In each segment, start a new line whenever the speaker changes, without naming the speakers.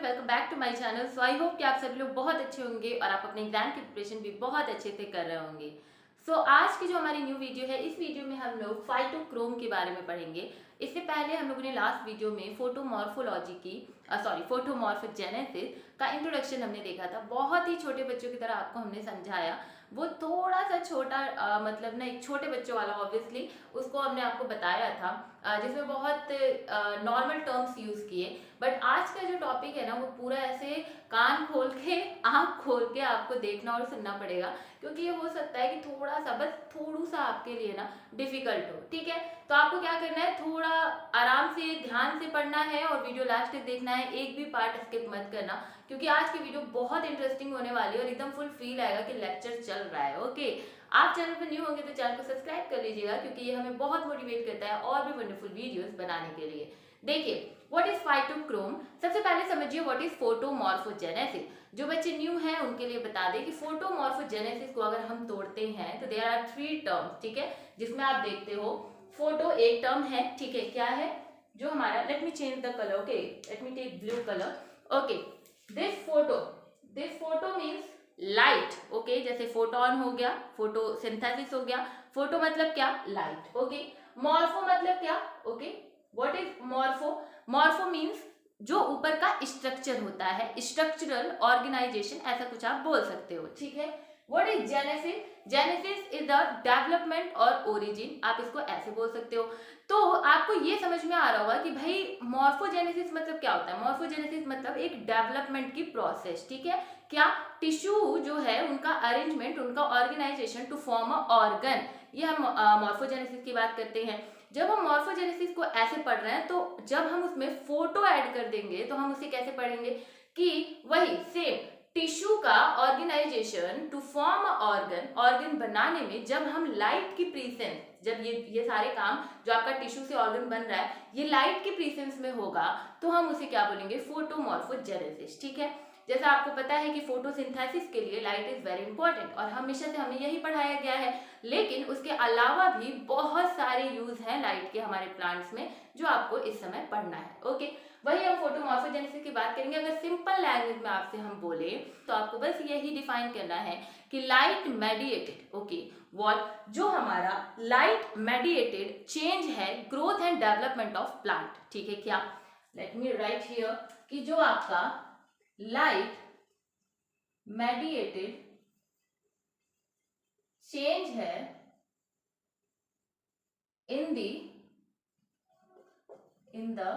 Welcome back to my channel. So I hope कि आप सभी लोग बहुत अच्छे होंगे और आप अपने एग्जाम की प्रिपरेशन भी बहुत अच्छे से कर रहे होंगे। आज की जो हमारी न्यू वीडियो है, इस वीडियो में हम लोग फाइटोक्रोम के बारे में पढ़ेंगे। इससे पहले हम लोगों ने लास्ट वीडियो में फोटोमॉर्फोलॉजी की फोटोमॉर्फोजेनेसिस का इंट्रोडक्शन हमने देखा था। बहुत ही छोटे बच्चों की तरह आपको हमने समझाया। वो थोड़ा सा छोटा मतलब ना एक छोटे बच्चों वाला ऑब्वियसली उसको हमने आपको बताया था, जिसमें बहुत नॉर्मल टर्म्स यूज किए। बट आज का जो टॉपिक है ना, वो पूरा ऐसे कान खोल के आंख खोल के आपको देखना और सुनना पड़ेगा, क्योंकि ये हो सकता है कि थोड़ा सा बस थोड़ा सा आपके लिए ना डिफिकल्ट हो। ठीक है, तो आपको क्या करना है, थोड़ा आराम से ध्यान से पढ़ना है और वीडियो लास्ट तक देखना है। एक भी पार्ट स्किप मत करना, क्योंकि आज की वीडियो बहुत इंटरेस्टिंग होने वाली है और एकदम फुल फील आएगा कि लेक्चर चल रहा है। ओके, आप चैनल पर न्यू होंगे तो चैनल को सब्सक्राइब कर लीजिएगा, क्योंकि ये हमें बहुत मोटिवेट करता है और भी वंडरफुल वीडियोस बनाने के लिए। देखिए, व्हाट इज फाइटोक्रोम। सबसे पहले समझिए व्हाट इज फोटोमॉर्फोजेनेसिस। जो बच्चे न्यू हैं उनके लिए बता दें कि फोटोमॉर्फोजेनेसिस को अगर हम तोड़ते हैं तो देयर आर 3 टर्म्स। ठीक है, जिसमें आप देखते हो फोटो एक टर्म है। ठीक है, क्या है जो हमारा, let me change the colour. Okay, let me take blue colour. Okay, this photo means light. Okay, जैसे फोटोन हो गया, फोटोसिंथेसिस हो गया। फोटो मतलब क्या, लाइट। ओके, मॉर्फो मतलब क्या, okay, what is morpho. Morpho means जो ऊपर का स्ट्रक्चर होता है, स्ट्रक्चरल ऑर्गेनाइजेशन, ऐसा कुछ आप बोल सकते हो। ठीक है, what is genesis. Genesis is the development और ओरिजिन, आप इसको ऐसे बोल सकते हो। तो आपको ये समझ में आ रहा होगा कि भाई मॉर्फोजेनेसिस मतलब क्या होता है। मॉर्फोजेनेसिस मतलब एक डेवलपमेंट की प्रोसेस। ठीक है, क्या, टिश्यू जो है उनका अरेंजमेंट, उनका organisation to form a organ, ये हम मॉर्फोजेनेसिस की बात करते हैं। जब हम मॉर्फोजेनेसिस को ऐसे पढ़ रहे हैं, तो जब हम उसमें फोटो ऐड कर देंगे तो हम उसे कैसे पढ़ेंगे कि वही सेम टिश्यू का organisation to form organ, organ बनाने में जब हम लाइट की प्रेजेंस, जब ये सारे काम जो आपका टिश्यू से ऑर्गन बन रहा है ये लाइट की प्रेजेंस में होगा, तो हम उसे क्या बोलेंगे, फोटोमॉर्फोजेनेसिस। ठीक है, जैसा आपको पता है कि फोटोसिंथेसिस के लिए लाइट इज वेरी इंपॉर्टेंट और हमेशा से हमें यही पढ़ाया गया है। लेकिन उसके अलावा भी बहुत सारे यूज हैं लाइट के हमारे प्लांट्स में, जो आपको इस समय पढ़ना है। ओके, वही हम फोटोमॉर्फोजेनेसिस की बात करेंगे। अगर सिंपल लैंग्वेज में आपसे हम बोले तो आपको बस यही डिफाइन करना है कि लाइट मेडिएटेड, ओके, व्हाट, जो हमारा लाइट मेडिएटेड चेंज है, growth and development of plant. ठीक है, क्या, लेट मी राइट हियर कि जो आपका लाइट मेडिएटेड चेंज है in the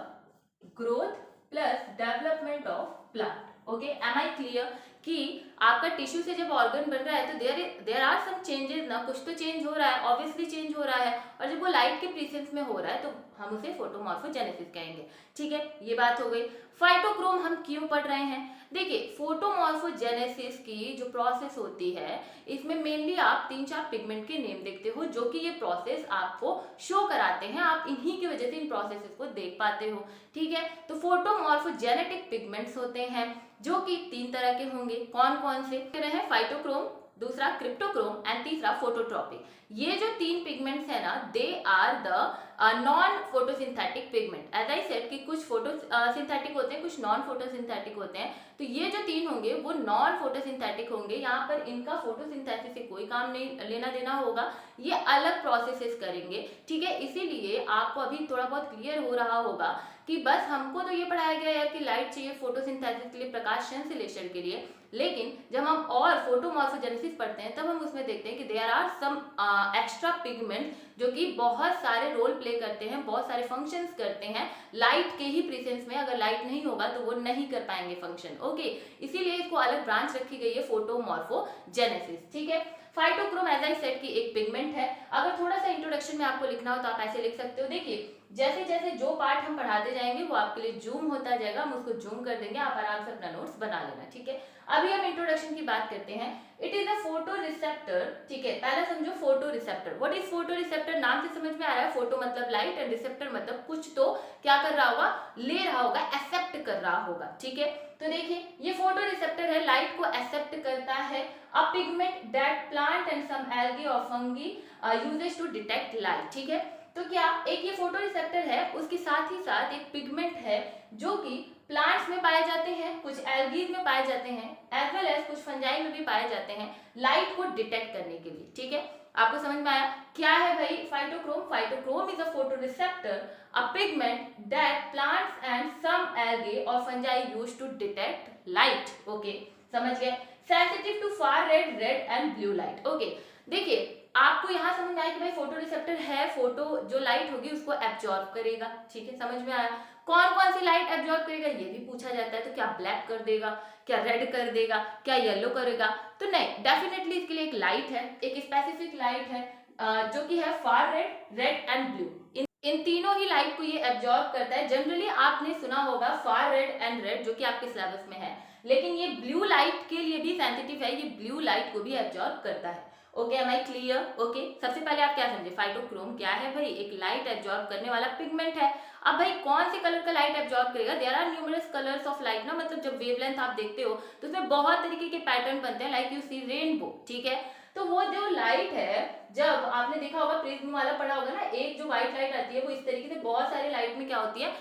growth plus development of plant. Okay, am I clear कि आपका टिश्यू से जब ऑर्गन बन रहा है तो देयर आर सम चेंजेस ना, कुछ तो चेंज हो रहा है, ऑब्वियसली चेंज हो रहा है, और जब वो लाइट के प्रेजेंस में हो रहा है तो हम उसे फोटोमॉर्फोजेनेसिस कहेंगे। ठीक है, ये बात हो गई। फाइटोक्रोम हम क्यों पढ़ रहे हैं। देखिए, फोटोमॉर्फोजेनेसिस की जो प्रोसेस होती है, इसमें मेनली आप 3-4 पिगमेंट के नेम देखते हो, जो कि ये प्रोसेस आपको शो कराते हैं। आप इन्हीं की वजह से इन प्रोसेसेस को देख पाते हो। ठीक है, तो फोटोमॉर्फोजेनेटिक पिगमेंट्स होते हैं जो कि 3 तरह के होंगे। कौन कौन से हैं, फाइटोक्रोम, दूसरा क्रिप्टोक्रोम एंड तीसरा फोटोट्रॉपिक। ये जो 3 पिगमेंट्स है ना, they are the non photosynthetic pigment. As I said कि कुछ फोटोसिंथेटिक होते हैं, कुछ नॉन फोटोसिंथेटिक होते हैं। तो ये जो 3 होंगे वो नॉन फोटोसिंथेटिक होंगे। यहाँ पर इनका फोटोसिंथेसिस से कोई काम नहीं लेना देना होगा, ये अलग प्रोसेसेस करेंगे। ठीक है, इसीलिए आपको अभी थोड़ा बहुत क्लियर हो रहा होगा कि बस हमको तो ये पढ़ाया गया है कि लाइट चाहिए फोटोसिंथेसिस के लिए, प्रकाश संश्लेषण के लिए। लेकिन जब हम और फोटोमॉर्फोजेनेसिस पढ़ते हैं तब हम उसमें देखते हैं कि there are some extra pigment जो कि बहुत सारे रोल प्ले करते हैं, बहुत सारे फंक्शंस करते हैं लाइट के ही प्रेजेंस में। अगर लाइट नहीं होगा तो वो नहीं कर पाएंगे फंक्शन। ओके, इसीलिए इसको अलग ब्रांच रखी गई है, फोटोमॉर्फोजेनेसिस। ठीक है, फाइटोक्रोम एज आई सेड की एक पिगमेंट है। अगर थोड़ा सा इंट्रोडक्शन में आपको लिखना हो तो आप ऐसे लिख सकते हो। देखिए, जैसे जैसे जो पार्ट हम पढ़ाते जाएंगे वो आपके लिए जूम होता जाएगा, हम उसको जूम कर देंगे, आप आराम से अपना नोट्स बना लेना। ठीक है, अभी हम इंट्रोडक्शन की बात करते हैं। It is a photo receptor. ठीक है, पहले समझो photo receptor. What is photo receptor, नाम से समझ में आ रहा है, फोटो मतलब लाइट एंड रिसेप्टर मतलब कुछ तो क्या कर रहा होगा, ले रहा होगा, एक्सेप्ट कर रहा होगा। ठीक है, तो देखिए ये फोटो रिसेप्टर है, लाइट को एक्सेप्ट करता है। A pigment that plant and some algae और fungi uses to detect light. ठीक है, तो क्या एक ये फोटो रिसेप्टर है, उसके साथ ही साथ एक पिगमेंट है जो कि प्लांट्स में पाए जाते हैं, कुछ एल्गीज में पाए जाते हैं, एज वेल एज कुछ फंजाई में भी पाए जाते हैं लाइट को डिटेक्ट करने के लिए। ठीक है, आपको समझ में आया क्या है भाई phytochrome? Phytochrome is a photoreceptor, a pigment that plants and some algae और fungi use to detect light. Okay, समझ गए? Sensitive to far red and blue light. Okay, देखिए आपको यहाँ समझ में आया कि भाई फोटो रिसेप्टर है, फोटो जो लाइट होगी उसको एब्जॉर्ब करेगा। ठीक है, समझ में आया? कौन कौन सी लाइट एब्जॉर्ब करेगा ये भी पूछा जाता है, तो क्या ब्लैक कर देगा, क्या रेड कर देगा, क्या येलो करेगा? तो नहीं, डेफिनेटली इसके लिए एक लाइट है, एक स्पेसिफिक लाइट है जो कि है फार रेड एंड ब्लू। इन तीनों ही लाइट को ये एब्जॉर्ब करता है। जनरली आपने सुना होगा फार रेड जो कि आपके सिलेबस में है, लेकिन ये ब्लू लाइट के लिए भी सेंसिटिव है, ये ब्लू लाइट को भी एब्जॉर्ब करता है। Okay, am I clear? Okay, सबसे पहले आप क्या समझे, फाइटोक्रोम क्या है भाई? एक लाइट एब्जॉर्ब करने वाला पिगमेंट है। अब भाई कौन से कलर का लाइट एब्जॉर्ब करेगा? There are numerous colours of light ना, मतलब जब वेवलेंथ आप देखते हो तो उसमें बहुत तरीके के पैटर्न बनते हैं, लाइक यू सी रेनबो। ठीक है, तो वो जो लाइट है, जब आपने देखा होगा प्रिज्म वाला पढ़ा होगा ना, एक जो व्हाइट लाइट आती है वो इस तरीके से बहुत सारे लाइट में क्या होती है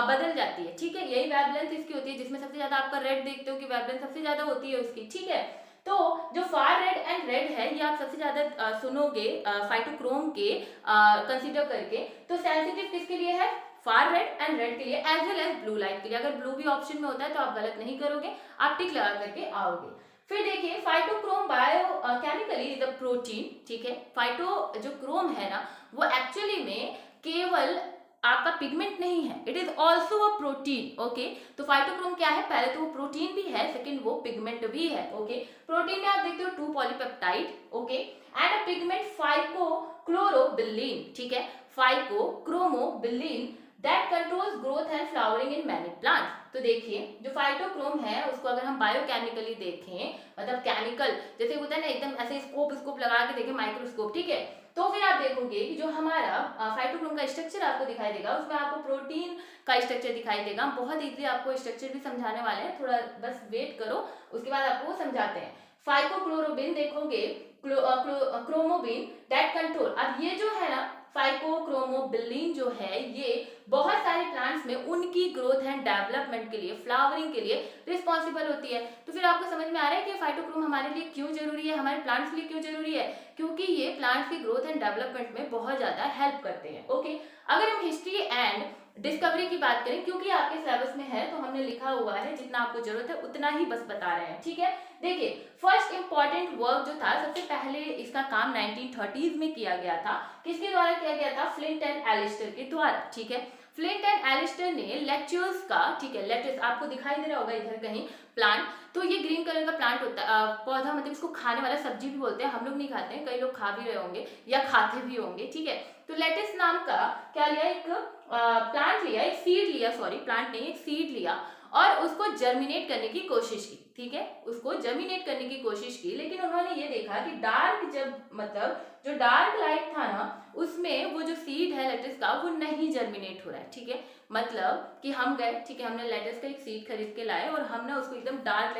बदल जाती है। ठीक है, यही वेवलेंथ इसकी होती है, जिसमें सबसे ज्यादा आपका रेड देखते हो कि वेवलेंथ सबसे ज्यादा होती है उसकी। ठीक है, तो जो फार रेड है ये आप सबसे ज्यादा सुनोगे फाइटोक्रोम के कंसीडर करके। तो सेंसिटिव किसके लिए है? फार रेड के लिए, as well as blue light के लिए। अगर ब्लू भी ऑप्शन में होता है तो आप गलत नहीं करोगे, आप टिक लगा करके आओगे। फिर देखिए phytochrome bio chemically is a protein. ठीक है, फाइटो जो क्रोम है ना वो एक्चुअली में केवल आपका पिगमेंट नहीं है, it is also a protein. Okay, तो फाइटोक्रोम क्या है? पहले तो वो प्रोटीन भी है, सेकंड वो पिगमेंट भी है। ओके, प्रोटीन में आप देखते हो 2 polypeptide. Okay, and a pigment phycochlorobilin. ठीक है, phycochromobilin that controls growth and flowering in many plants. तो देखिए जो फाइटोक्रोम है उसको अगर हम बायोकेमिकली देखें, मतलब केमिकल जैसे होता है ना एकदम ऐसे स्कोप लगा के देखें, माइक्रोस्कोप। ठीक है, तो फिर आप देखोगे कि जो हमारा फाइटोक्रोम का स्ट्रक्चर आपको दिखाई देगा, उसमें आपको प्रोटीन का स्ट्रक्चर दिखाई देगा। बहुत इजीली आपको स्ट्रक्चर भी समझाने वाले हैं, थोड़ा बस वेट करो, उसके बाद आपको समझाते हैं। फाइकोक्लोरोबिन देखोगे, क्रोमोबिन दैट कंट्रोल। अब ये जो है ना फाइकोक्रोमोबिलीन जो है ये बहुत सारे प्लांट्स में उनकी ग्रोथ एंड डेवलपमेंट के लिए, फ्लावरिंग के लिए रिस्पॉन्सिबल होती है। तो फिर आपको समझ में आ रहा है कि फाइटोक्रोम हमारे लिए क्यों जरूरी है, हमारे प्लांट्स के लिए क्यों जरूरी है? क्योंकि ये प्लांट्स की ग्रोथ एंड डेवलपमेंट में बहुत ज्यादा हेल्प करते हैं। ओके, अगर हम हिस्ट्री एंड डिस्कवरी की बात करें, क्योंकि आपके सिलेबस में है तो हमने लिखा हुआ है, जितना आपको जरूरत है उतना ही बस बता रहे हैं। ठीक है, देखिए फर्स्ट इंपॉर्टेंट वर्क जो था, सबसे पहले इसका काम 1930s में किया गया था। किसके द्वारा किया गया था? फ्लिंट एंड एलिस्टर के द्वारा। ठीक है, फ्लिंट एंड एलिस्टर ने लेट्यूस का, ठीक है लेट्यूस आपको दिखाई दे रहा होगा इधर कहीं प्लांट, तो ये ग्रीन कलर का प्लांट होता है, पौधा, मतलब इसको खाने वाला सब्जी भी बोलते हैं। हम लोग नहीं खाते हैं, कई लोग खा भी रहे होंगे या खाते भी होंगे। ठीक है, तो लेटिस नाम का क्या लिया, एक प्लांट लिया, एक सीड लिया, सॉरी प्लांट नहीं एक सीड लिया और उसको जर्मिनेट करने की कोशिश की। ठीक है, उसको जर्मिनेट करने की कोशिश की, लेकिन उन्होंने ये देखा कि डार्क, जब मतलब जो डार्क लाइट था ना उसमें वो जो सीड है लेटिस का वो नहीं जर्मिनेट हो रहा है। ठीक है, मतलब कि हम गए, ठीक है, हमने लेटिस का एक सीड खरीद के लाए और हमने उसको एकदम डार्क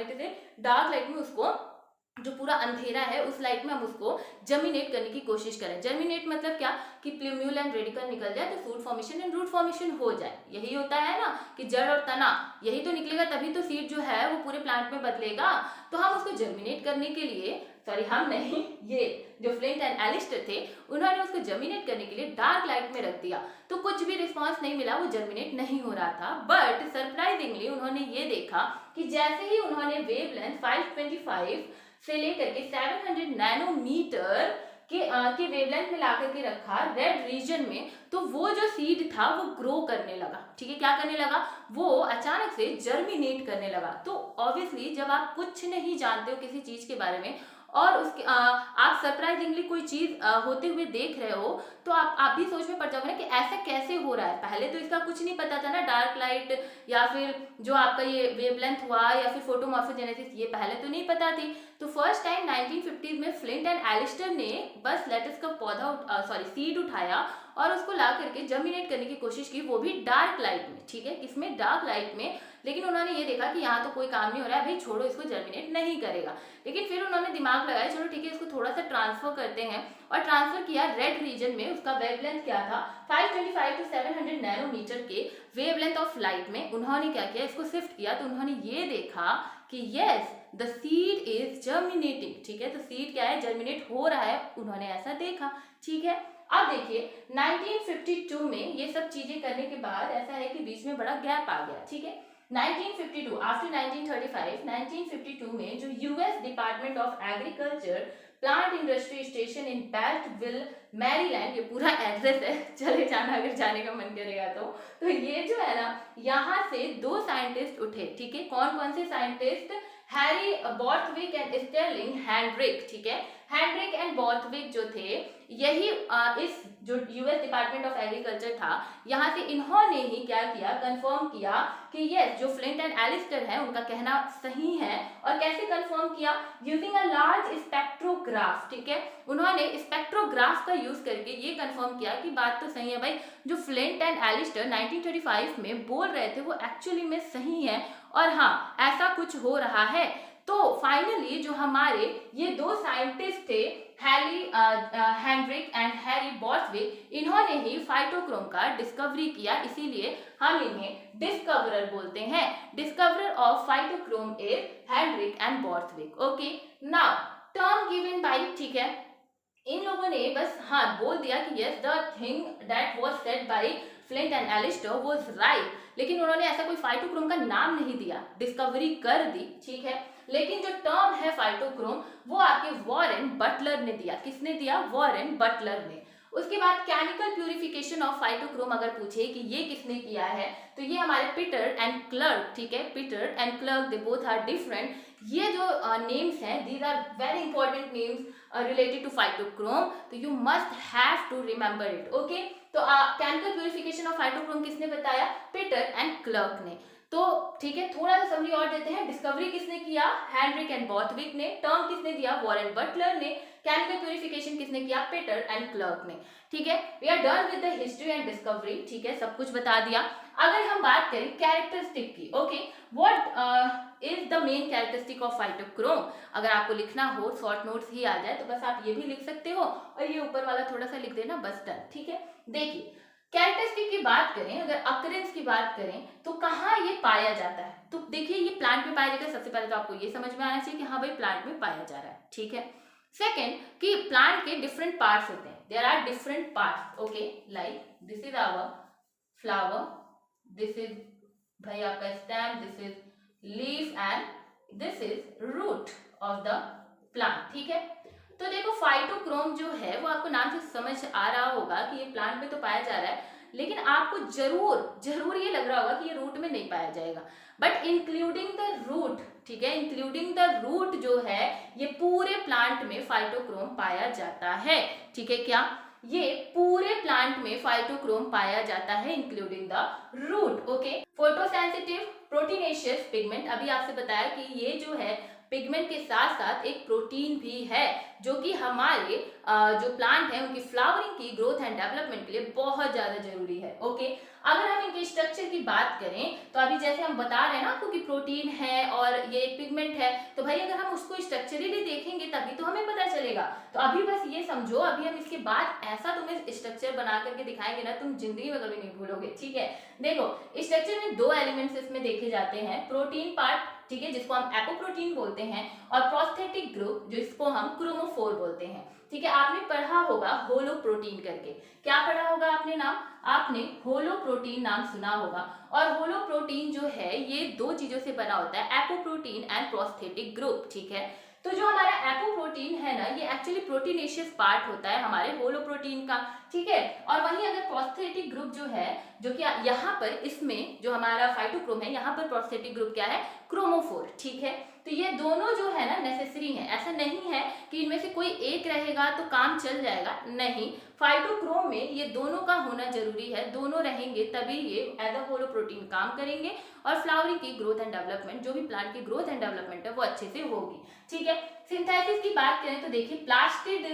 लाइट में उसको, जो पूरा अंधेरा है उस लाइट में हम उसको जर्मिनेट करने की कोशिश करें। जर्मिनेट मतलब क्या कि प्लूम्यूल एंड रेडिकल निकल जाए तो shoot formation and root formation हो जाए। यही होता है ना कि जड़ और तना यही तो निकलेगा, तभी तो सीड जो है वो पूरे प्लांट में बदलेगा। तो हम उसको जर्मिनेट करने के लिए, सॉरी हम नहीं, ये जो फ्लिंट एंड एलिस्टर थे उन्होंने उसको जर्मिनेट करने के लिए डार्क लाइट में रख दिया, तो कुछ भी रिस्पॉन्स नहीं मिला, वो जर्मिनेट नहीं हो रहा था। बट सरप्राइजिंगली उन्होंने ये देखा कि जैसे ही उन्होंने वेवलेंथ 525 से लेकर के 700 नैनोमीटर के वेवलेंथ में ला करके रखा रेड रीजन में, तो वो जो सीड था वो ग्रो करने लगा। ठीक है, क्या करने लगा? वो अचानक से जर्मिनेट करने लगा। तो ऑब्वियसली जब आप कुछ नहीं जानते हो किसी चीज के बारे में और उसके आप सरप्राइजिंगली कोई चीज होते हुए देख रहे हो, तो आप भी सोच में पड़ जाओगे ना कि ऐसा कैसे हो रहा है। पहले तो इसका कुछ नहीं पता था ना, डार्क लाइट या फिर जो आपका ये वेवलेंथ हुआ या फिर फोटोमॉर्फोजेनेसिस, ये पहले तो नहीं पता थी। तो फर्स्ट टाइम 1950s में फ्लिंट एंड एलिस्टर ने बस लेटिस का पौधा, सॉरी सीड उठाया और उसको ला करके जर्मिनेट करने की कोशिश की, वो भी डार्क लाइट में, ठीक है, किसमें, डार्क लाइट में। लेकिन उन्होंने ये देखा कि यहाँ तो कोई काम नहीं हो रहा है, भाई छोड़ो, इसको जर्मिनेट नहीं करेगा। लेकिन फिर उन्होंने दिमाग लगाया, चलो ठीक है, इसको थोड़ा सा ट्रांसफर करते हैं, और ट्रांसफर किया रेड रीजन में। उसका वेवलेंथ क्या था, 525 to 700 नैनोमीटर के वेवलेंथ ऑफ लाइट में उन्होंने क्या किया, इसको शिफ्ट किया। तो उन्होंने ये देखा कि yes the seed is germinating, ठीक है, तो सीड क्या है, जर्मिनेट हो रहा है, उन्होंने ऐसा देखा, ठीक है। अब देखिए 1952 में ये सब चीजें करने के बाद ऐसा है कि बीच में बड़ा गैप आ गया, ठीक है। 1952 आफ्टर 1935, 1952 में जो US Department of Agriculture Plant Industry Station in Beltsville Maryland, ये पूरा एड्रेस है, चले जाना अगर जाने का मन करेगा तो ये जो है ना, यहाँ से 2 साइंटिस्ट उठे, ठीक है। कौन कौन से साइंटिस्ट, हैरी बॉर्थविक एंड स्टर्लिंग हेनड्रिक, ठीक है। हेनड्रिक एंड बॉर्थविक जो थे, यही इस जो यूएस डिपार्टमेंट ऑफ एग्रीकल्चर था, यहाँ से इन्होंने ही क्या किया, कंफर्म किया कि यस जो फ्लिंट एंड एलिस्टर है उनका कहना सही है। और कैसे कंफर्म किया, यूजिंग अ लार्ज स्पेक्ट्रोग्राफ, ठीक है। उन्होंने स्पेक्ट्रोग्राफ का यूज करके ये कंफर्म किया कि बात तो सही है भाई, जो फ्लिंट एंड एलिस्टर 1935 में बोल रहे थे वो एक्चुअली में सही है, और हाँ ऐसा कुछ हो रहा है। तो फाइनली जो हमारे ये 2 साइंटिस्ट थे, हेनड्रिक एंड हैरी बॉर्थविक, इन्होंने ही फाइटोक्रोम का डिस्कवरी किया, इसीलिए हम इन्हें डिस्कवरर बोलते हैं। Discoverer of phytochrome is Hendricks and Borthwick. Okay, now term given by, ठीक है, इन लोगों ने बस हाँ बोल दिया कि yes the thing that was said by Flint and Alistair was right, लेकिन उन्होंने ऐसा कोई फाइटोक्रोम का नाम नहीं दिया, डिस्कवरी कर दी, ठीक है। लेकिन जो टर्म है फाइटोक्रोम वो आपके वॉरेन बटलर ने दिया। किसने दिया, वॉरेन बटलर ने। उसके बाद केमिकल प्यूरिफिकेशन ऑफ फाइटोक्रोम अगर पूछे कि ये किसने किया है, तो ये हमारे पीटर एंड क्लर्क, ठीक है, Peter and Clark, they both are different. ये जो नेम्स हैं, these are very important names related to phytochrome, तो you must have to remember it. Okay, तो केमिकल प्यूरिफिकेशन ऑफ फाइटोक्रोम किसने बताया, पीटर एंड क्लर्क ने। तो ठीक है, थोड़ा सा समरी और देते हैं। डिस्कवरी किसने किया, हेनड्रिक एंड बॉर्थविक ने। टर्म किसने दिया, वॉरेन बटलर ने। केमिकल प्यूरिफिकेशन किसने किया, पीटर एंड क्लर्क ने। ठीक है, we are done with the history and discovery, ठीक है, सब कुछ बता दिया। अगर हम बात करें कैरेक्टरिस्टिक की, okay, what is the main characteristic of phytochrome, अगर आपको लिखना हो, शॉर्ट नोट्स ही आ जाए तो बस आप ये भी लिख सकते हो और ये ऊपर वाला थोड़ा सा लिख देना, बस डन। ठीक है, देखिए कैरेक्टरिस्टिक की बात करें, अगर अकरेंस की बात करें तो कहाँ ये पाया जाता है, तो देखिए ये प्लांट में पाया जाएगा। सबसे पहले तो आपको ये समझ में आना चाहिए कि हाँ भाई प्लांट में पाया जा रहा है। ठीक है, सेकेंड कि प्लांट के डिफरेंट पार्ट्स होते हैं, there are different parts, okay, like this is our flower, this is भाई आपका stem, this is leaf and this is root of the plant. ठीक है, तो देखो फाइटोक्रोम जो है वो आपको नाम से समझ आ रहा होगा कि ये प्लांट में तो पाया जा रहा है, लेकिन आपको जरूर ये लग रहा होगा कि ये रूट में नहीं पाया जाएगा, बट इंक्लूडिंग द रूट, ठीक है, इंक्लूडिंग द रूट जो है ये पूरे प्लांट में फाइटोक्रोम पाया जाता है। ठीक है, क्या ये पूरे प्लांट में फाइटोक्रोम पाया जाता है including the root. Okay, photosensitive proteinaceous pigment, अभी आपसे बताया कि ये जो है पिगमेंट के साथ साथ एक प्रोटीन भी है जो कि हमारे जो प्लांट है उनकी फ्लावरिंग की ग्रोथ एंड डेवलपमेंट के लिए बहुत ज्यादा जरूरी है। ओके, अगर हम इनके स्ट्रक्चर की बात करें तो अभी जैसे हम बता रहे हैं ना आपको कि प्रोटीन है और ये एक पिगमेंट है, तो भाई अगर हम उसको स्ट्रक्चरली देखेंगे तभी तो हमें पता चलेगा। तो अभी बस ये समझो, अभी हम इसके बाद ऐसा तुम्हें स्ट्रक्चर बना करके दिखाएंगे ना, तुम जिंदगी में कभी नहीं भूलोगे। ठीक है, देखो स्ट्रक्चर में दो एलिमेंट्स इसमें देखे जाते हैं, प्रोटीन पार्ट, ठीक है, जिसको हम एपोप्रोटीन बोलते हैं, और प्रोस्थेटिक ग्रुप जिसको हम क्रोमोफोर बोलते हैं। ठीक है, आपने पढ़ा होगा होलो प्रोटीन करके, क्या पढ़ा होगा आपने नाम, आपने होलो प्रोटीन नाम सुना होगा। और होलो प्रोटीन जो है ये दो चीजों से बना होता है, एपोप्रोटीन एंड प्रोस्थेटिक ग्रुप। ठीक है, तो जो हमारा एपोप्रोटीन है ना ये एक्चुअली प्रोटीनेशियस पार्ट होता है हमारे होलो प्रोटीन का। ठीक है, और वहीं अगर प्रोस्थेटिक ग्रुप जो है, जो कि यहाँ पर इसमें जो हमारा फाइटोक्रोम है यहाँ पर प्रोस्थेटिक ग्रुप क्या है, क्रोमोफोर। ठीक है, तो ये दोनों जो है ना नेसेसरी है, ऐसा नहीं है कि इनमें से कोई एक रहेगा तो काम चल जाएगा, नहीं, फाइटोक्रोम में ये दोनों का होना जरूरी है, दोनों रहेंगे तभी ये एज अ होलो प्रोटीन काम करेंगे और फ्लावरिंग की ग्रोथ एंड डेवलपमेंट, जो भी प्लांट की ग्रोथ एंड डेवलपमेंट है वो अच्छे से होगी। ठीक है, सिंथेसिस की बात करें तो देखिए प्लास्टिड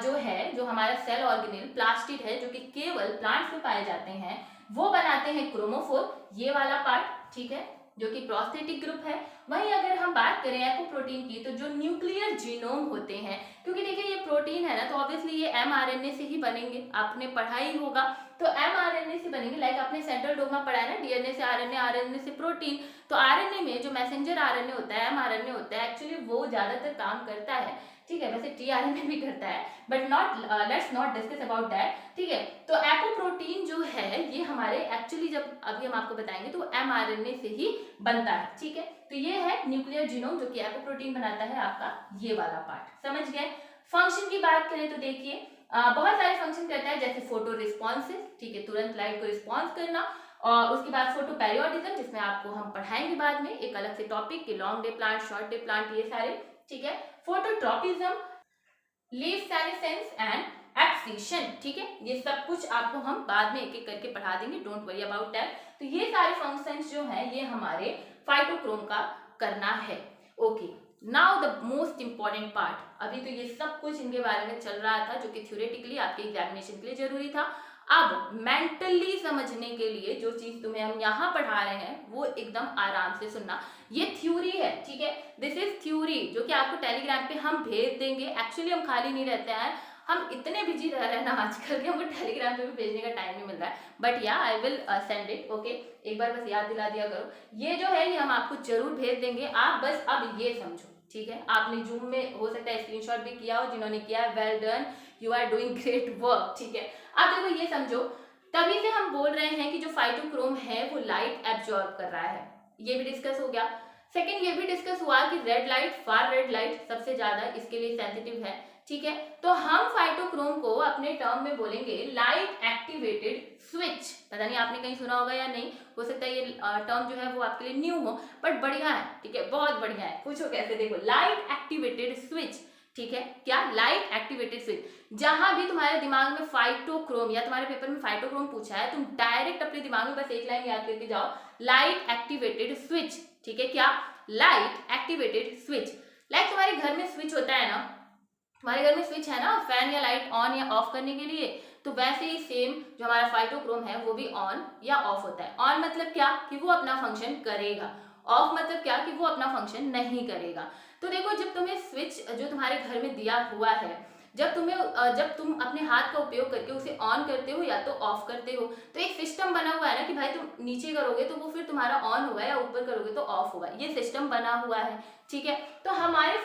जो है, जो हमारा सेल ऑर्गेनेल प्लास्टिड है जो कि केवल प्लांट्स में पाए जाते हैं, वो बनाते हैं क्रोमोफोर, ये वाला पार्ट, ठीक है, जो कि प्रोस्थेटिक ग्रुप है। वहीं अगर हम बात करें एपोप्रोटीन की, तो जो न्यूक्लियर जीनोम होते हैं, क्योंकि देखिए ये प्रोटीन है ना, तो ऑब्वियसली ये एमआरएनए से ही बनेंगे, आपने पढ़ा ही होगा, तो एमआरएनए से बनेंगे, लाइक आपने सेंट्रल डोग्मा पढ़ा है ना, डीएनए से आरएनए, आरएनए से प्रोटीन, तो आरएनए में जो मैसेंजर आरएनए होता है, एमआरएनए होता है, एक्चुअली वो ज्यादातर काम करता है, ठीक है, वैसे टीआरएनए भी करता है, but let's not discuss about that, ठीक है। तो एपोप्रोटीन जो है ये हमारे एक्चुअली, जब अभी हम आपको बताएंगे, तो एमआरएनए से ही बनता है, ठीक है। तो ये है न्यूक्लियर जीनोम जो कि एपोप्रोटीन बनाता है, आपका ये वाला पार्ट, समझ गए। फंक्शन की बात करें तो देखिए बहुत सारे फंक्शन करता है, जैसे फोटो रिस्पॉन्सिव, ठीक है, तुरंत लाइट को रिस्पॉन्स करना, और उसके बाद फोटो पेरियोडिज्म, जिसमें आपको हम पढ़ाएंगे बाद में एक अलग से टॉपिक के, long day plant, short day plant, ये सारे, ठीक है। Phototropism, leaf senescence and abscission, ठीक है, ये सब कुछ आपको हम बाद में एक एक करके पढ़ा देंगे, डोंट वरी अबाउट दैट। तो ये सारे फंक्शंस जो हैं ये हमारे फाइटोक्रोम का करना है। Okay, now the most important part, अभी तो ये सब कुछ इनके बारे में चल रहा था जो कि थ्योरेटिकली आपके एग्जामिनेशन के लिए जरूरी था। अब मेंटली समझने के लिए जो चीज तुम्हें हम यहाँ पढ़ा रहे हैं वो एकदम आराम से सुनना, ये थ्योरी है, ठीक है, दिस इज थ्योरी, जो कि आपको टेलीग्राम पे हम भेज देंगे। एक्चुअली हम खाली नहीं रहते हैं, हम इतने बिजी रह रहे हैं ना आजकल कि हमको टेलीग्राम पे भी भेजने का टाइम नहीं मिल रहा है, बट या I will send it, okay, एक बार बस याद दिला दिया करो, ये जो है ये हम आपको जरूर भेज देंगे, आप बस अब ये समझो, ठीक है। आपने जूम में हो सकता है स्क्रीनशॉट भी किया हो, जिन्होंने किया है well done, you are doing great work, ठीक है। अब देखो ये समझो, तभी से हम बोल रहे हैं कि जो फाइटोक्रोम है वो लाइट एब्जॉर्ब कर रहा है, ये भी डिस्कस हो गया। सेकेंड ये भी डिस्कस हुआ कि रेड लाइट, फार रेड लाइट सबसे ज्यादा इसके लिए सेंसिटिव है, ठीक है। तो हम फाइटोक्रोम को अपने टर्म में बोलेंगे लाइट एक्टिवेटेड स्विच, पता नहीं आपने कहीं सुना होगा या नहीं, हो सकता है ये टर्म जो है वो आपके लिए न्यू हो, बट बढ़िया है, ठीक है, बहुत बढ़िया है। पूछो कैसे, देखो लाइट एक्टिवेटेड स्विच, ठीक है, क्या, लाइट एक्टिवेटेड स्विच। जहां भी तुम्हारे दिमाग में फाइटोक्रोम या तुम्हारे पेपर में फाइटोक्रोम पूछा है, तुम डायरेक्ट अपने दिमाग में बस एक लाइन याद करके जाओ, लाइट एक्टिवेटेड स्विच, ठीक है, क्या, लाइट एक्टिवेटेड स्विच। लाइक तुम्हारे घर में स्विच होता है ना, तुम्हारे घर में स्विच है ना फैन या लाइट ऑन या ऑफ करने के लिए, तो वैसे ही सेम जो हमारा फाइटोक्रोम है वो भी ऑन या ऑफ होता है। ऑन मतलब क्या, कि वो अपना फंक्शन करेगा, ऑफ मतलब क्या, कि वो अपना फंक्शन नहीं करेगा। तो देखो जब तुम्हें स्विच जो तुम्हारे घर में दिया हुआ है, जब तुम अपने हाथ का उपयोग करके उसे ऑन करते हो या तो ऑफ करते हो, तो एक सिस्टम बना हुआ है ना कि भाई तुम नीचे करोगे तो वो फिर तुम्हारा ऑन होगा या ऊपर करोगे तो ऑफ होगा, ये सिस्टम बना हुआ है, ठीक है। तो हमारे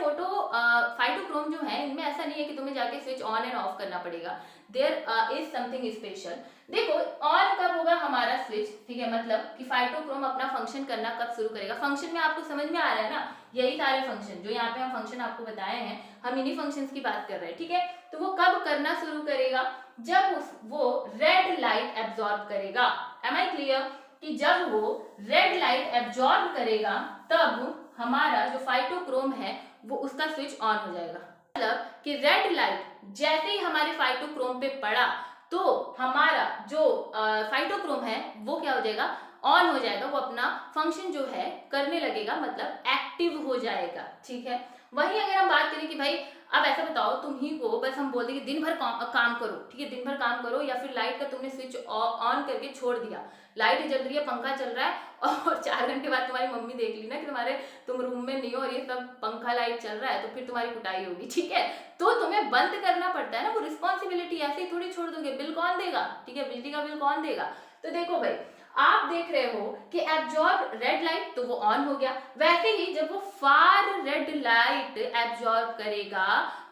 फाइटोक्रोम जो है इनमें ऐसा नहीं है कि तुम्हें जाके स्विच ऑन एंड ऑफ करना पड़ेगा, देयर इज समथिंग स्पेशल। देखो ऑन कब होगा हमारा स्विच, ठीक है, मतलब कि फाइटोक्रोम अपना फंक्शन करना कब शुरू करेगा। फंक्शन में आपको समझ में आ रहा है ना, यही सारे फंक्शन जो यहाँ पे हम फंक्शन आपको बताए हैं, हम इन्हीं फंक्शंस की बात कर रहे हैं, ठीक है। तो वो कब करना शुरू करेगा, जब वो रेड लाइट एब्जॉर्ब करेगा। एम आई क्लियर, कि जब वो रेड लाइट एब्जॉर्ब करेगा तब हमारा जो फाइटोक्रोम है वो उसका स्विच ऑन हो जाएगा। मतलब कि रेड लाइट जैसे ही हमारे फाइटोक्रोम पे पड़ा तो हमारा जो फाइटोक्रोम है वो क्या हो जाएगा, ऑन हो जाएगा, वो अपना फंक्शन जो है करने लगेगा, मतलब एक्टिव हो जाएगा, ठीक है। वहीं अगर हम बात करें कि भाई अब ऐसा बताओ तुम ही को बस हम बोल दें कि दिन भर काम करो, ठीक है, दिन भर काम करो, या फिर लाइट का तुमने स्विच ऑन करके छोड़ दिया, लाइट जल रही है, पंखा चल रहा है, और 4 घंटे बाद तुम्हारी मम्मी देख ली ना कि तुम रूम में नहीं हो और ये सब पंखा लाइट चल रहा है, तो फिर तुम्हारी कुटाई होगी, ठीक है। तो तुम्हें बंद करना पड़ता है ना, वो रिस्पॉन्सिबिलिटी ऐसे ही थोड़ी छोड़ दोगे, बिल कौन देगा, ठीक है, बिजली का बिल कौन देगा। तो देखो भाई आप देख रहे हो कि एब्जॉर्ब रेड लाइट तो वो ऑन हो गया, वैसे ही जब वो फार रेड लाइट एब्जॉर्ब करेगा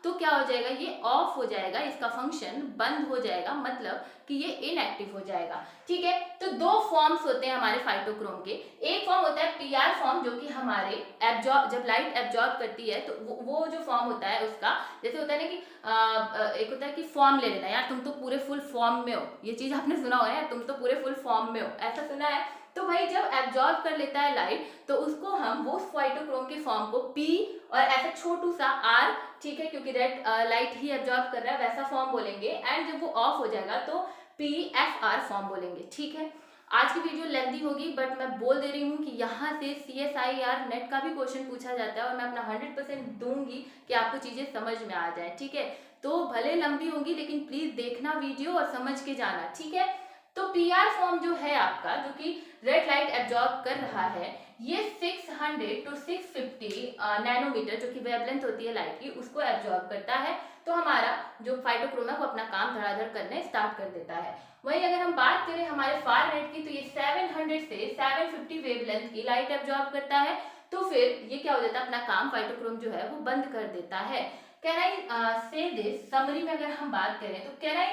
तो क्या हो जाएगा, ये ऑफ हो जाएगा, इसका फंक्शन बंद हो जाएगा, मतलब कि ये इनएक्टिव हो जाएगा, ठीक है। तो 2 फॉर्म्स होते हैं हमारे फाइटोक्रोम के, एक फॉर्म होता है पीआर फॉर्म, जो कि हमारे एब्जॉर्ब, जब लाइट एब्जॉर्ब करती है तो वो जो फॉर्म होता है उसका, जैसे होता है ना कि एक होता है कि फॉर्म ले लेना, यार तुम तो पूरे फुल फॉर्म में हो, ये चीज आपने सुना होगा यार, तुम तो पूरे फुल फॉर्म में हो, ऐसा सुना है, तो भाई जब एब्जॉर्ब कर लेता है लाइट तो उसको हम वो फाइटोक्रोम के फॉर्म को P और ऐसा छोटू सा R, ठीक है, क्योंकि रेड लाइट ही एब्जॉर्ब कर रहा है, वैसा फॉर्म बोलेंगे। एंड जब वो ऑफ हो जाएगा तो PFR फॉर्म बोलेंगे, ठीक है। आज की वीडियो लेंथी होगी बट मैं बोल दे रही हूँ कि यहाँ से CSIR नेट का भी क्वेश्चन पूछा जाता है और मैं अपना 100% दूंगी कि आपको चीजें समझ में आ जाए, ठीक है। तो भले लंबी होगी लेकिन प्लीज देखना वीडियो और समझ के जाना, ठीक है। तो PR फॉर्म जो है आपका, जो कि रेड लाइट एब्जॉर्ब कर रहा है, ये 600 to 650 नैनोमीटर जो कि वेवलेंथ होती है लाइट की, उसको एब्जॉर्ब करता है। तो हमारा जो फाइटोक्रोम है वो अपना काम धड़ाधड़ करने स्टार्ट कर देता है। वहीं अगर हम बात करें हमारे फार रेड की, तो ये 700 से 750 वेवलेंथ की लाइट एब्जॉर्ब करता है। तो फिर ये क्या हो जाता है, अपना काम फाइटोक्रोम जो है वो बंद कर देता है। कैन आई से दिस, समरी में अगर हम बात करें तो can I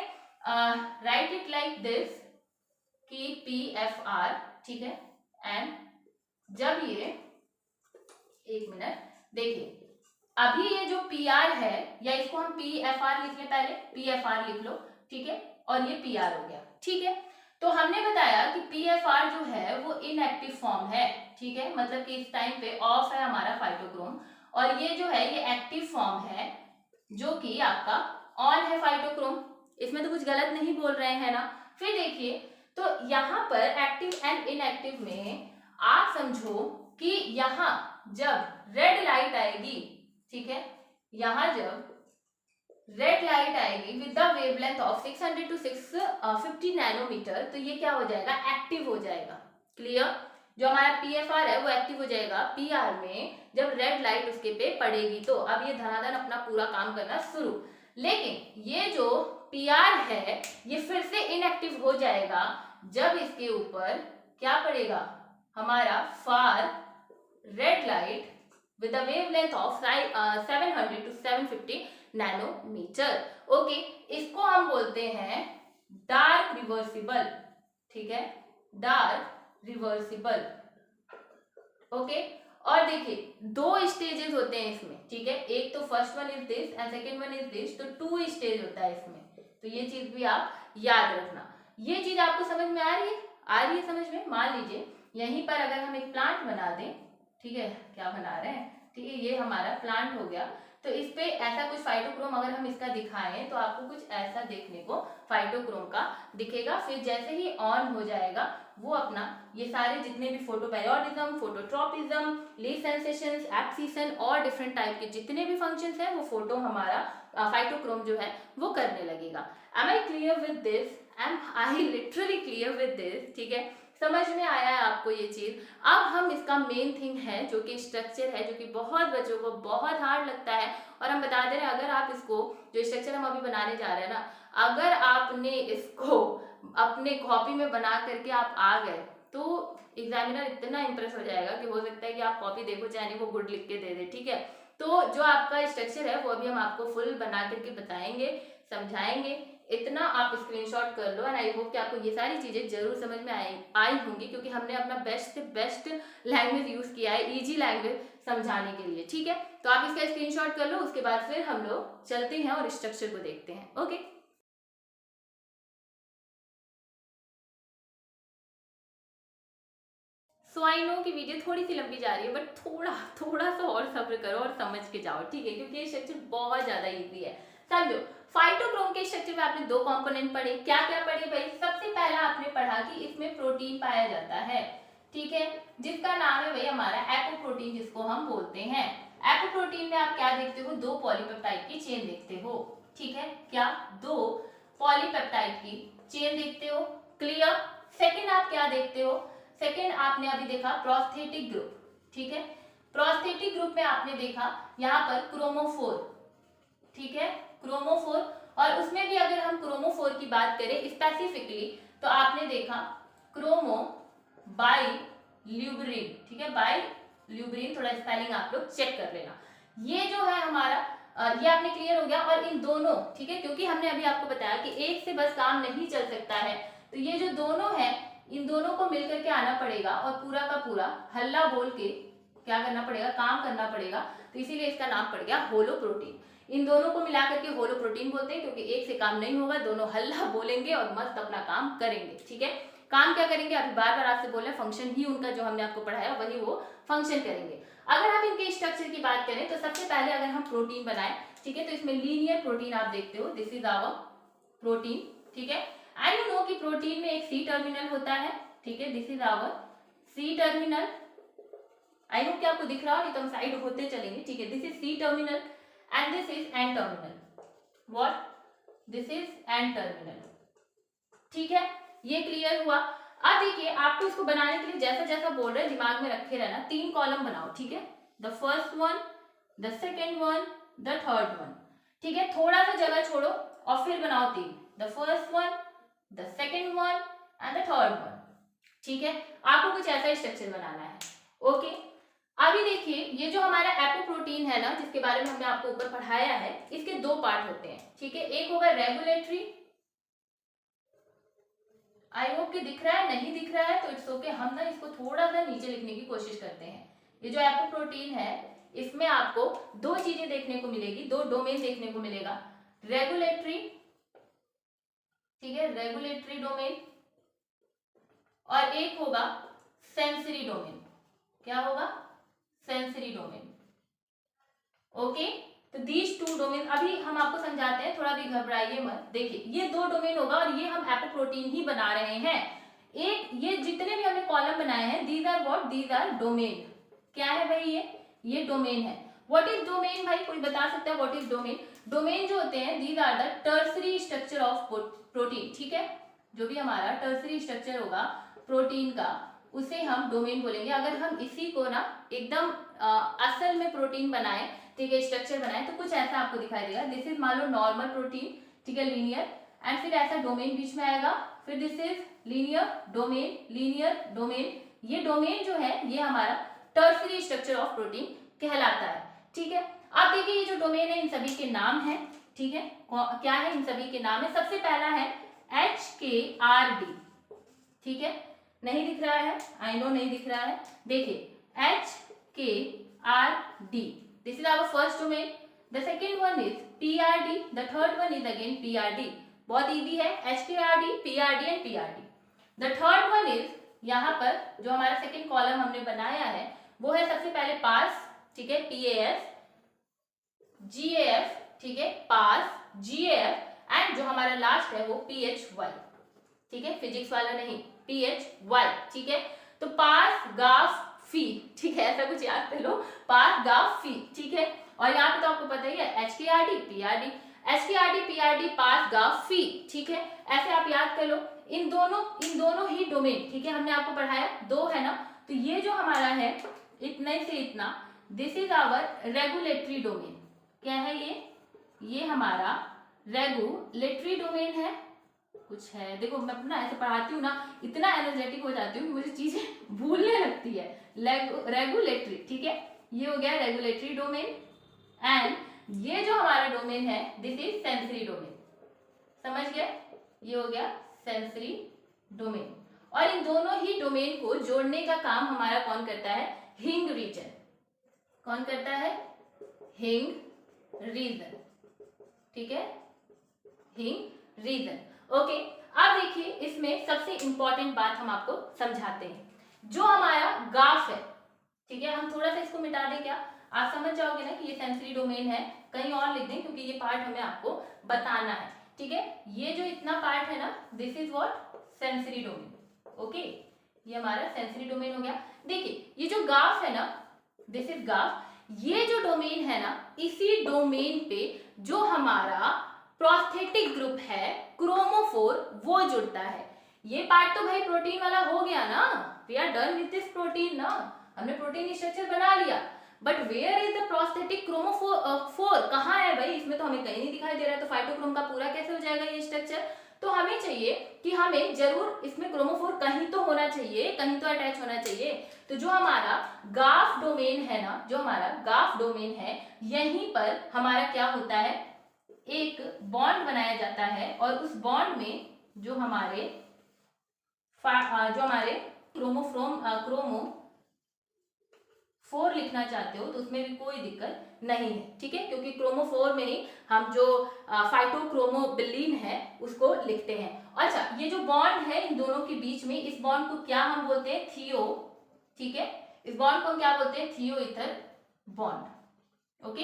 right it like this कि PFR, ठीक है। एंड जब ये, एक मिनट देखिए, अभी ये जो PR है, या इसको हम PFR लिख लें, पहले PFR लिख लो, ठीक है, और ये PR हो गया, ठीक है। तो हमने बताया कि PFR जो है वो इनएक्टिव फॉर्म है, ठीक है, मतलब कि इस टाइम पे ऑफ है हमारा फाइटोक्रोम, और ये जो है ये एक्टिव फॉर्म है जो कि आपका ऑन है फाइटोक्रोम। इसमें तो कुछ गलत नहीं बोल रहे हैं ना। फिर देखिए, तो यहाँ पर एक्टिव एंड इनएक्टिव में आप समझो कि यहाँ जब रेड लाइट आएगी, ठीक है, यहाँ जब रेड लाइट आएगी with the wavelength of 600 to 650 nanometre, तो ये क्या हो जाएगा, एक्टिव हो जाएगा। क्लियर? जो हमारा PFR है वो एक्टिव हो जाएगा PR में जब रेड लाइट उसके पे पड़ेगी। तो अब ये धनाधन अपना पूरा काम करना शुरू। लेकिन ये जो PR है ये फिर से इनएक्टिव हो जाएगा जब इसके ऊपर क्या पड़ेगा, हमारा far red light with a wavelength of 700 to 750 nanometre. Okay, इसको हम बोलते हैं डार्क रिवर्सिबल, ठीक है, डार्क रिवर्सिबल। ओके, और देखिए दो स्टेजेस होते हैं इसमें, ठीक है, एक तो first one is this and second one is this, तो 2 स्टेज होता है इसमें। तो ये चीज भी आप याद रखना। ये चीज आपको समझ में आ रही है? आ रही है समझ में? मान लीजिए यहीं पर अगर हम एक प्लांट बना दें, ठीक है, क्या बना रहे हैं, ठीक है, ये हमारा प्लांट हो गया। तो इस पे ऐसा कुछ फाइटोक्रोम अगर हम इसका दिखाएं तो आपको कुछ ऐसा देखने को फाइटोक्रोम का दिखेगा। फिर जैसे ही ऑन हो जाएगा वो अपना ये सारे जितने भी photoperiodism, phototropism, leaf sensations, abscission और डिफरेंट टाइप के जितने भी फंक्शंस हैं वो फोटो हमारा फाइटोक्रोम जो है वो करने लगेगा। Am I clear with this? Am I literally clear with this? ठीक है, समझ में आया है आपको ये चीज? अब हम इसका मेन थिंग है जो कि स्ट्रक्चर है, जो कि बहुत बच्चों को बहुत हार्ड लगता है, और हम बता दे रहे हैं अगर आप इसको जो स्ट्रक्चर हम अभी बनाने जा रहे हैं ना, अगर आपने इसको अपने कॉपी में बना करके आप आ गए तो एग्जामिनर इतना इंप्रेस हो जाएगा कि हो सकता है कि आप कॉपी देखो चाहे नहीं वो गुड लिख के दे दे, ठीक है। तो जो आपका स्ट्रक्चर है वो अभी हम आपको फुल बना करके बताएंगे, समझाएंगे। इतना आप स्क्रीनशॉट कर लो एंड आई होप कि आपको ये सारी चीजें जरूर समझ में आई होंगी, क्योंकि हमने अपना बेस्ट से बेस्ट लैंग्वेज यूज किया है, इजी लैंग्वेज समझाने के लिए, ठीक है। तो आप इसका स्क्रीनशॉट कर लो, उसके बाद फिर हम लोग चलते हैं और स्ट्रक्चर को देखते हैं। ओके, सो आई नो कि वीडियो थोड़ी सी लंबी जा रही है, बट थोड़ा सा और सब्र करो और समझ के जाओ, ठीक है, क्योंकि ये स्ट्रक्चर बहुत ज्यादा इजी है। समझो, फाइटोक्रोम के स्ट्रक्चर में आपने 2 कंपोनेंट पढ़े। क्या क्या पढ़े भाई? सबसे पहला आपने पढ़ा कि इसमें प्रोटीन पाया जाता है, ठीक है, जिसका नाम है भाई हमारा एपोप्रोटीन, जिसको हम बोलते हैं। एपोप्रोटीन में आप क्या देखते हो? 2 पॉलीपेप्टाइड की चेन देखते हो, ठीक है, क्या 2 पॉलीपेप्टाइड की चेन देखते हो। क्लियर? सेकेंड आप क्या देखते हो? सेकेंड आपने अभी देखा प्रोस्थेटिक ग्रुप, ठीक है। प्रोस्थेटिक ग्रुप में आपने देखा यहाँ पर क्रोमोफोर, ठीक है, क्रोमोफोर, और उसमें भी अगर हम क्रोमोफोर की बात करें स्पेसिफिकली तो आपने देखा क्रोमो बाइल्यूबरिन, ठीक है, बाइल्यूबरिन, थोड़ा स्पेलिंग आप लोग चेक कर लेना। ये जो है हमारा ये आपने क्लियर हो गया। और इन दोनों, ठीक है, क्योंकि हमने अभी आपको बताया कि एक से बस काम नहीं चल सकता है, तो ये जो दोनों है इन दोनों को मिलकर के आना पड़ेगा और पूरा का पूरा हल्ला बोल के क्या करना पड़ेगा, काम करना पड़ेगा। तो इसीलिए इसका नाम पड़ गया होलो प्रोटीन। इन दोनों को मिला करके होलो प्रोटीन बोलते हैं, क्योंकि एक से काम नहीं होगा, दोनों हल्ला बोलेंगे और मस्त अपना काम करेंगे, ठीक है। काम क्या करेंगे, अभी बार बार आपसे बोल रहे हैं, फंक्शन ही उनका जो हमने आपको पढ़ाया वही वो फंक्शन करेंगे। अगर हम इनके स्ट्रक्चर की बात करें तो सबसे पहले अगर हम प्रोटीन बनाए, ठीक है, तो इसमें लीनियर प्रोटीन आप देखते हो, दिस इज आवर प्रोटीन, ठीक है। एंड यू नो कि प्रोटीन में एक सी टर्मिनल होता है, ठीक है, this is our C terminal. I hope कि आपको दिख रहा हो, नहीं तो हम साइड होते चलेंगे, ठीक है। This is C terminal and this is N terminal, what, this is N terminal, ठीक है, ये क्लियर हुआ। अब देखिए आपको इसको बनाने के लिए जैसा जैसा बोल रहे हैं दिमाग में रखे रहना, 3 कॉलम बनाओ, ठीक है, the first one, the second one, the third one, ठीक है। थोड़ा सा जगह छोड़ो और फिर बनाओ 3, the first one, the second one and the third one, ठीक है। आपको कुछ ऐसा स्ट्रक्चर बनाना है, ओके। अभी देखिए ये जो हमारा एपोप्रोटीन है ना, जिसके बारे में हमने आपको ऊपर पढ़ाया है, इसके 2 पार्ट होते हैं, ठीक है। एक होगा रेगुलेटरी, आई होप कि दिख रहा है, नहीं दिख रहा है तो इट्स ओके, हम ना इसको थोड़ा सा नीचे लिखने की कोशिश करते हैं। ये जो एपोप्रोटीन है इसमें आपको 2 चीजें देखने को मिलेगी, 2 डोमेन देखने को मिलेगा, रेगुलेटरी, ठीक है, रेगुलेटरी डोमेन, और एक होगा सेंसरी डोमेन। क्या होगा, सेंसरी डोमेन, ओके। तो दीज 2 डोमेन अभी हम आपको समझाते हैं, थोड़ा भी घबराइए मत। देखिए ये 2 डोमेन होगा और ये हम एपोप्रोटीन ही बना रहे हैं। एक ये जितने भी हमने कॉलम बनाए हैं, these are what, these are domain. क्या है भाई, ये डोमेन है। व्हाट इज डोमेन, भाई कोई बता सकता है व्हाट इज डोमेन? डोमेन जो होते हैं, these are the tertiary structure of protein, ठीक है। जो भी हमारा टर्सरी स्ट्रक्चर होगा प्रोटीन का, उसे हम डोमेन बोलेंगे। अगर हम इसी को ना एकदम असल में प्रोटीन बनाए, ठीक है, स्ट्रक्चर बनाए, तो कुछ ऐसा आपको दिखाई देगा। दिस इज मान लो नॉर्मल प्रोटीन, ठीक है, लीनियर, एंड फिर ऐसा डोमेन बीच में आएगा, फिर this is linear domain, linear domain. ये डोमेन जो है ये हमारा टर्सरी स्ट्रक्चर ऑफ प्रोटीन कहलाता है, ठीक है। अब देखिए ये जो डोमेन है इन सभी के नाम है, ठीक है, क्या है, इन सभी के नाम है। सबसे पहला है HKRD, ठीक है, नहीं दिख रहा है, आई नो नहीं दिख रहा है, देखिए HKRD, this is our first domain. The second one is PRD, the third one is again PRD. बहुत इजी है, HKRD, PRD and PRD. The third one is, यहाँ पर जो हमारा सेकेंड कॉलम हमने बनाया है वो है सबसे पहले पास, ठीक है, PAS, GAF, ठीक है, पास, GAF, एंड जो हमारा लास्ट है वो PHY, ठीक है, फिजिक्स वाला नहीं, PHY, ठीक है। तो पास गाफ फी, ठीक है, ऐसा कुछ याद कर लो, पास गाफ फी, ठीक है। और यहाँ पे तो आपको पता ही है HKRD, PRD, HKRD, PRD, पास गाफ फी, ठीक है, ऐसे आप याद कर लो। इन दोनों ही डोमेन, ठीक है, हमने आपको पढ़ाया 2 है ना, तो ये जो हमारा है इतने से इतना, this is our regulatory domain. क्या है ये हमारा रेगुलेटरी डोमेन है। कुछ है, देखो मैं अपना ऐसे पढ़ाती हूँ ना, इतना एनर्जेटिक हो जाती हूँ कि मुझे चीजें भूलने लगती है। रेगुलेटरी, ठीक है, ये हो गया रेगुलेटरी डोमेन, एंड ये जो हमारा डोमेन है दिस इज सेंसरी डोमेन, समझ गए, ये हो गया सेंसरी डोमेन। और इन दोनों ही डोमेन को जोड़ने का काम हमारा कौन करता है, हिंग रीजन। कौन करता है, हिंग रीजन, ठीक है, हिंग रीजन, ओके। अब देखिए इसमें सबसे इंपॉर्टेंट बात हम आपको समझाते हैं, जो हमारा गाफ है, ठीक है, हम थोड़ा सा इसको मिटा दें, क्या आप समझ जाओगे ना कि ये सेंसरी डोमेन है, कहीं और लिख दें क्योंकि ये पार्ट हमें आपको बताना है, ठीक है। ये जो इतना पार्ट है ना, this is what, sensory domain, okay, ये हमारा सेंसरी डोमेन हो गया। देखिए ये जो गाफ है ना, दिस इज गाफ, ये जो डोमेन है ना, इसी डोमेन पे जो हमारा प्रोस्थेटिक ग्रुप है क्रोमोफोर वो जुड़ता है। ये पार्ट तो भाई प्रोटीन वाला हो गया ना, we are done with this protein ना, हमने प्रोटीन स्ट्रक्चर बना लिया, but where is the prosthetic chromophore, कहाँ है भाई, इसमें तो हमें कहीं नहीं दिखाई दे रहा है, तो फाइटोक्रोम का पूरा कैसे हो जाएगा ये स्ट्रक्चर। तो हमें चाहिए कि हमें जरूर इसमें क्रोमोफोर कहीं तो होना चाहिए, कहीं तो अटैच होना चाहिए। तो जो हमारा गाफ डोमेन है ना, जो हमारा गाफ डोमेन है, यहीं पर हमारा क्या होता है, एक बॉन्ड बनाया जाता है, और उस बॉन्ड में जो हमारे क्रोमो 4 लिखना चाहते हो तो उसमें भी कोई दिक्कत नहीं है, ठीक है, क्योंकि क्रोमो 4 में ही हम जो फाइटोक्रोमोबिलिन है उसको लिखते हैं। अच्छा, ये जो बॉन्ड है इन दोनों के बीच में, इस बॉन्ड को क्या हम बोलते हैं? थियो। ठीक है, इस बॉन्ड को हम क्या बोलते हैं? थियो ईथर बॉन्ड। ओके,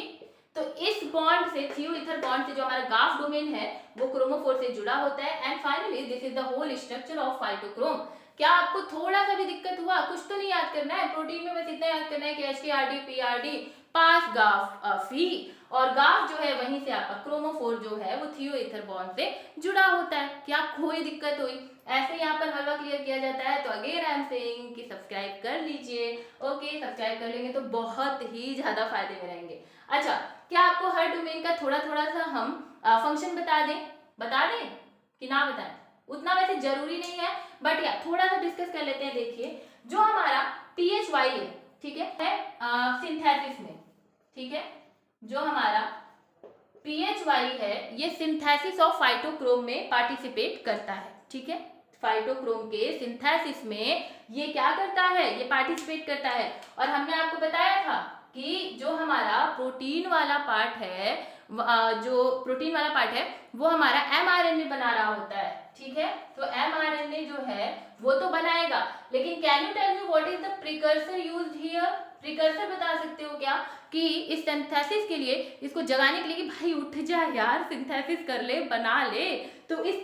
तो इस बॉन्ड से, थियो ईथर बॉन्ड से जो हमारा गाफ डोमेन है वो क्रोमोफोर से जुड़ा होता है। And finally this is the whole structure of phytochrome. क्या आपको थोड़ा सा भी दिक्कत हुआ? कुछ तो नहीं याद करना है, प्रोटीन में बस इतना याद करना है कि HKRD PRD पास गाफ फी, और गाफ जो है वहीं से आपका क्रोमोफोर जो है वो थियो ईथर बॉन्ड से जुड़ा होता है। क्या कोई दिक्कत हुई? ऐसे यहाँ पर हलवा क्लियर किया जाता है। तो अगेन आई एम सेइंग कि सब्सक्राइब कर लीजिए। ओके, सब्सक्राइब कर लेंगे तो बहुत ही ज्यादा फायदे में रहेंगे। अच्छा, क्या आपको हर डोमेन का थोड़ा थोड़ा सा हम फंक्शन बता दें कि ना बताएं? उतना वैसे जरूरी नहीं है, बट या थोड़ा सा डिस्कस कर लेते हैं। देखिए, जो हमारा PHY है, ठीक है सिंथेसिस में, ठीक है, जो हमारा PHY है ये सिंथेसिस ऑफ फाइटोक्रोम में पार्टिसिपेट करता है। ठीक है, फाइटोक्रोम के सिंथेसिस में ये क्या करता है? ये पार्टिसिपेट करता है। और हमने आपको बताया था कि जो हमारा प्रोटीन वाला पार्ट है, वो हमारा mRNA बना रहा होता है। ठीक है, तो mRNA जो है वो तो बनाएगा, लेकिन can you tell me what is the precursor used here? Precursor बता सकते हो क्या कि इस सिंथेसिस के लिए, इसको जगाने के लिए कि भाई उठ जा यार, सिंथेसिस कर ले, बना ले। तो इस ये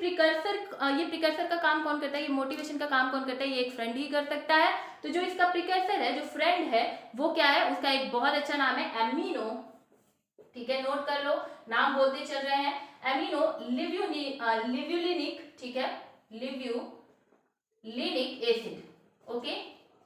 प्रिकर्सर का काम कौन करता है? ये मोटिवेशन का काम कौन करता है? ये एक फ्रेंड ही कर सकता है। तो जो इसका प्रिकर्सर है, जो फ्रेंड है, वो क्या है? उसका एक बहुत अच्छा नाम है एमिनो। ठीक है, नोट कर लो, नाम बोलते चल रहे हैं। एमिनो लिव्युलिनिक, ठीक है, लिव्युलिनिक एसिड। ओके,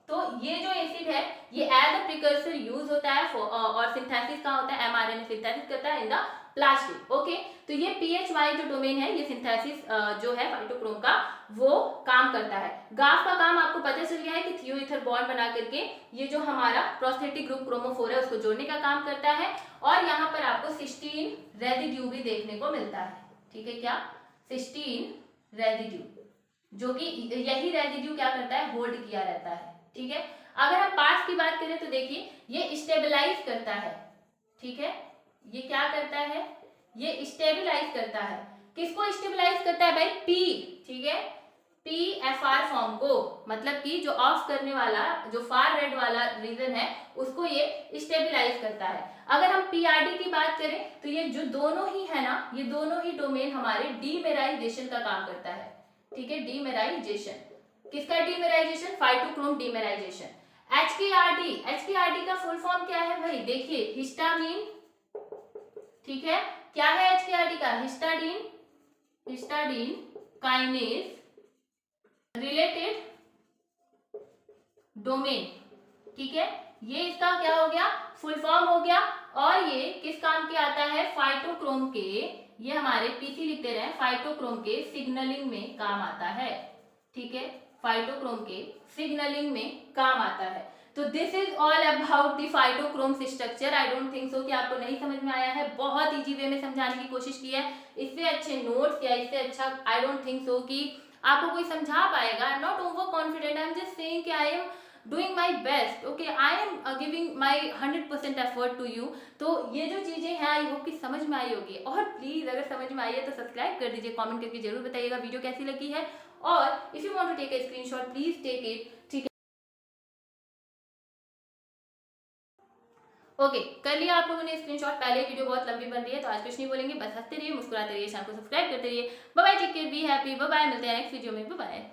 तो ये जो एसिड है ये एज अ प्रिकर्सर यूज होता है और सिंथेसिस का होता है, mRNA सिंथेसिस करता है इन द प्लास्टिक। ओके, तो ये PHY जो डोमेन है, ये सिंथेसिस जो है फाइटोक्रोम का, वो काम करता है। गाफ का काम आपको पता चल गया है कि थियो ईथर बॉन्ड बना करके ये जो हमारा प्रोस्थेटिक ग्रुप क्रोमोफोर है उसको जोड़ने का काम करता है। और यहाँ पर आपको सिस्टीन रेजिड्यू भी देखने को मिलता है। ठीक है, क्या? सिस्टीन रेजिड्यू, जो कि यही रेजिड्यू क्या करता है? होल्ड किया रहता है। ठीक है, अगर हम पास की बात करें तो देखिए ये स्टेबलाइज करता है। ठीक है, ये क्या करता है? ये स्टेबलाइज करता है। किसको स्टेबलाइज करता है भाई? P। ठीक है, PFR फॉर्म को, मतलब कि जो ऑफ करने वाला, जो फार रेड वाला रीजन है, उसको ये स्टेबलाइज करता है। अगर हम PRD की बात करें तो ये जो दोनों ही है ना, ये दोनों ही डोमेन हमारे डीमेराइजेशन का काम करता है। ठीक है, डीमेराइजेशन, किसका डीमेराइजेशन? फाइटोक्रोम डीमेराइजेशन। HKRD का फुल फॉर्म क्या है भाई? देखिए, हिस्टाडीन। ठीक है, क्या है HKRD का? हिस्टाडीन काइनेज रिलेटेड डोमेन। ठीक है, ये इसका क्या हो गया? फुल फॉर्म हो गया। और ये किस काम के आता है? फाइटोक्रोम के, ये हमारे PC लिखते रहे, फाइटोक्रोम के सिग्नलिंग में काम आता है। ठीक है, फाइटोक्रोम के सिग्नलिंग में काम आता है। तो this is all about the phytochrome structure. I don't think so कि आपको नहीं समझ में आया है। बहुत इजी वे में समझाने की कोशिश की है। इससे अच्छे नोट्स या इससे अच्छा आई डोंट थिंक सो कि आपको कोई समझा पाएगा। I am not over confident, I am just saying कि I am doing my best. Okay, I am giving my 100% effort to you. तो ये जो चीजें हैं आई होप कि समझ में आई होगी। और प्लीज अगर समझ में आई है तो सब्सक्राइब कर दीजिए, कमेंट करके जरूर बताइएगा वीडियो कैसी लगी है। और if you want to take a screenshot please take it. ठीक है, ओके, कर लिया आप लोगों ने स्क्रीनशॉट। पहले वीडियो बहुत लंबी बन रही है, तो आज कुछ नहीं बोलेंगे, बस हंसते रहिए, मुस्कुराते रहिए, चैनल को सब्सक्राइब करते रहिए। Bye bye, take care, be happy, bye bye, मिलते हैं नेक्स्ट वीडियो में, बाय बाय।